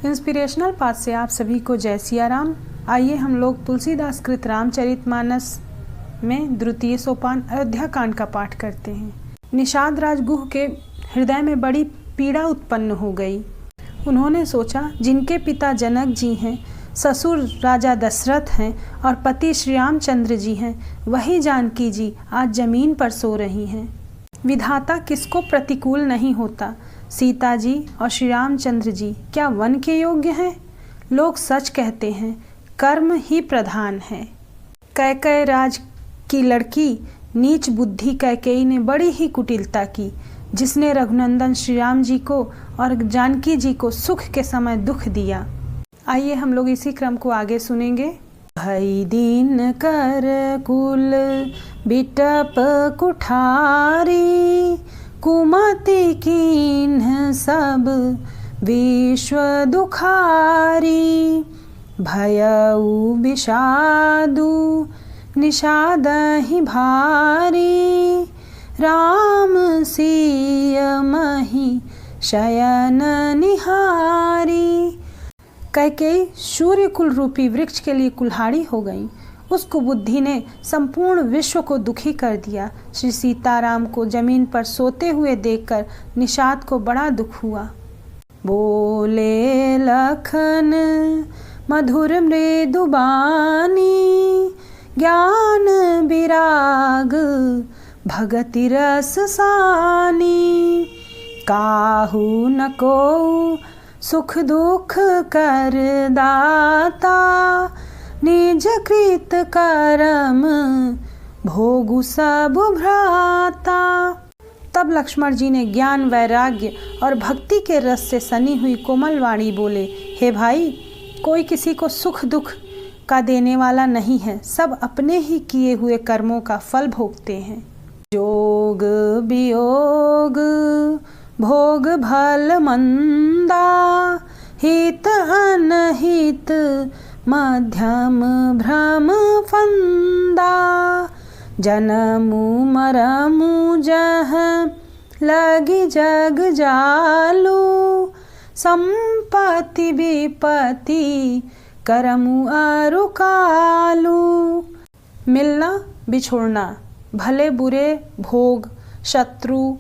Inspirational path से आप सभी को जय सिया राम। आइए हम लोग तुलसीदास कृत रामचरितमानस में द्वितीय सोपान अयोध्या कांड का पाठ करते हैं। निषाद राज गुह के हृदय में बड़ी पीड़ा उत्पन्न हो गई। उन्होंने सोचा, जिनके पिता जनक जी हैं, ससुर राजा दशरथ हैं और पति श्री रामचंद्र जी हैं, वही जानकी जी आज जमीन पर सो रही हैं। विधाता किसको प्रतिकूल नहीं होता। सीता जी और श्री रामचंद्र जी क्या वन के योग्य हैं? लोग सच कहते हैं, कर्म ही प्रधान है। कैकेयी राज की लड़की नीच बुद्धि कैकेयी ने बड़ी ही कुटिलता की, जिसने रघुनंदन श्री राम जी को और जानकी जी को सुख के समय दुख दिया। आइए हम लोग इसी क्रम को आगे सुनेंगे। भई दीन कर कुल बिटप कुठारी, कुमति कीन्ह सब विश्व दुखारी। भयउ विषादु निषादहि भारी, राम सिय मही शयन निहारी। कैकेयी सूर्य कुल रूपी वृक्ष के लिए कुल्हाड़ी हो गई। उस कुबुद्धि ने संपूर्ण विश्व को दुखी कर दिया। श्री सीताराम को जमीन पर सोते हुए देखकर निषाद को बड़ा दुख हुआ। बोले लखन मधुर मृदु बानी, ज्ञान विराग भगति रस सानी। काहू न को सुख दुख कर दाता, निज कृत करम भोगु सब भ्राता। तब लक्ष्मण जी ने ज्ञान वैराग्य और भक्ति के रस से सनी हुई कोमल वाणी बोले, हे भाई, कोई किसी को सुख दुख का देने वाला नहीं है, सब अपने ही किए हुए कर्मों का फल भोगते हैं। जोग वियोग भोग भल मंदा, हित अनहित मध्यम भ्रम फंदा। जनमु मरमु जह लगी जग जालू, संपत्ति विपत्ति करमु अरु कालू। मिलना बिछोड़ना, भले बुरे, भोग, शत्रु,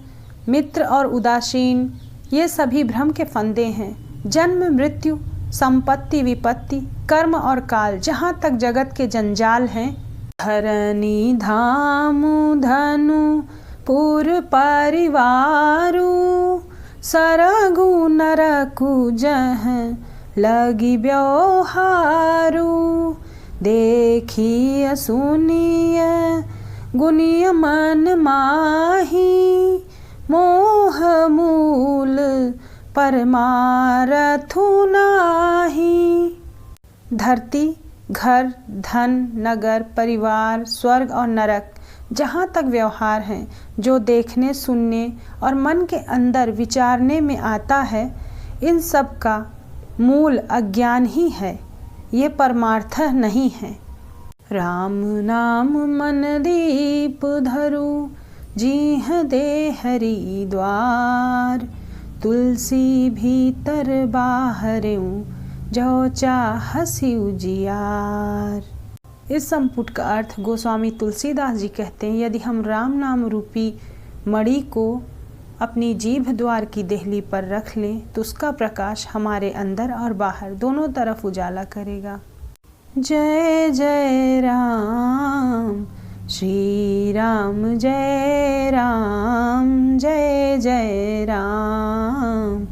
मित्र और उदासीन, ये सभी भ्रम के फंदे हैं। जन्म मृत्यु, संपत्ति विपत्ति, कर्म और काल, जहाँ तक जगत के जंजाल हैं। धरनी धामु धनु पुर परिवारु, सरगु नरकु जह लगी व्यवहारु। देखिय सुनिय गुनिय मन माही, मोह मूल परमारथु नाही। धरती, घर, धन, नगर, परिवार, स्वर्ग और नरक, जहाँ तक व्यवहार हैं, जो देखने, सुनने और मन के अंदर विचारने में आता है, इन सब का मूल अज्ञान ही है, ये परमार्थ नहीं है। राम नाम मन दीप धरु, जीह दे हरि द्वार। तुलसी भीतर बाहरेऊ, जो चाहसी उजियार। इस संपुट का अर्थ गोस्वामी तुलसीदास जी कहते हैं, यदि हम राम नाम रूपी मणि को अपनी जीभ द्वार की देहली पर रख लें, तो उसका प्रकाश हमारे अंदर और बाहर दोनों तरफ उजाला करेगा। जय जय राम श्री राम, जय राम जय जय राम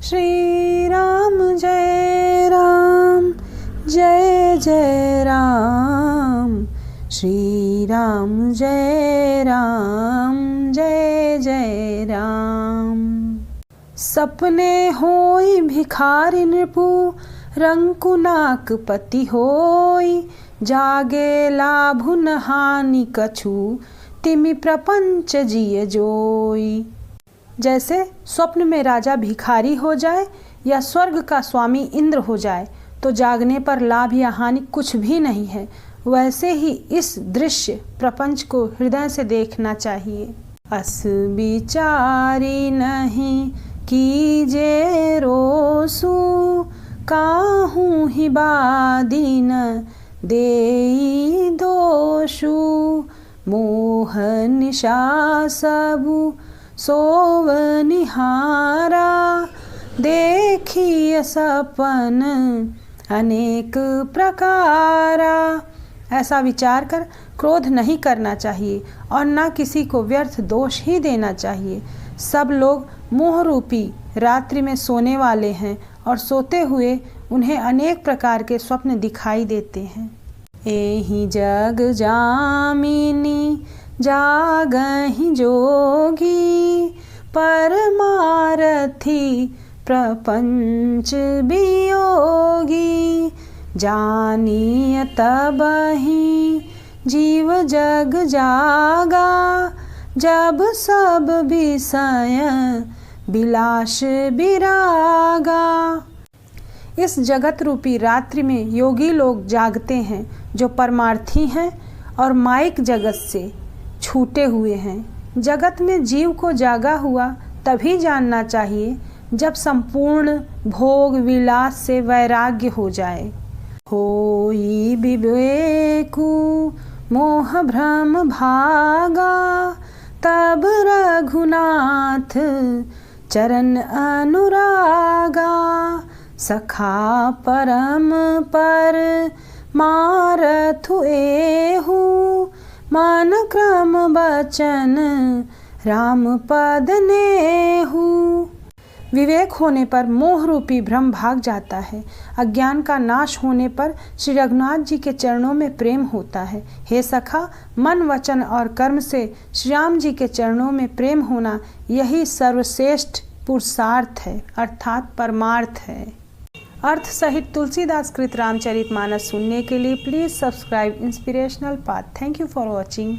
श्री राम, जय राम जय जय राम श्री राम, जय राम जय जय राम। सपने होई भिखारी नृपु, रंकुनाक पति होई। जागे लाभु न हानि कछु, तिमि प्रपंच जिय जोई। जैसे स्वप्न में राजा भिखारी हो जाए या स्वर्ग का स्वामी इंद्र हो जाए, तो जागने पर लाभ या हानि कुछ भी नहीं है, वैसे ही इस दृश्य प्रपंच को हृदय से देखना चाहिए। अस विचारी नहीं कीजे रोसु, काहू ही बादीन देई दोषु, मोह निशा सबु सोव निहारा, देखिए सपन अनेक प्रकारा। ऐसा विचार कर क्रोध नहीं करना चाहिए और न किसी को व्यर्थ दोष ही देना चाहिए। सब लोग मोह रूपी रात्रि में सोने वाले हैं और सोते हुए उन्हें अनेक प्रकार के स्वप्न दिखाई देते हैं। एहि जग जामिनी जागहि जोगी, परमारथी प्रपंच वियोगी, जानिय तबहि जीव जग जागा, जब सब विषय विलास विरागा। इस जगत रूपी रात्रि में योगी लोग जागते हैं जो परमार्थी हैं और माइक जगत से छूटे हुए हैं। जगत में जीव को जागा हुआ तभी जानना चाहिए जब संपूर्ण भोग विलास से वैराग्य हो जाए। होई विवेकु मोह भ्रम भागा, तब रघुनाथ चरण अनुरागा, सखा परम पर मारथु एहु, मन क्रम बचन राम पद नेहु। विवेक होने पर मोह रूपी भ्रम भाग जाता है। अज्ञान का नाश होने पर श्री रघुनाथ जी के चरणों में प्रेम होता है। हे सखा, मन वचन और कर्म से श्री राम जी के चरणों में प्रेम होना यही सर्वश्रेष्ठ पुरुषार्थ है, अर्थात परमार्थ है। अर्थ सहित तुलसीदास कृत रामचरितमानस सुनने के लिए please subscribe inspirational path. Thank you for watching.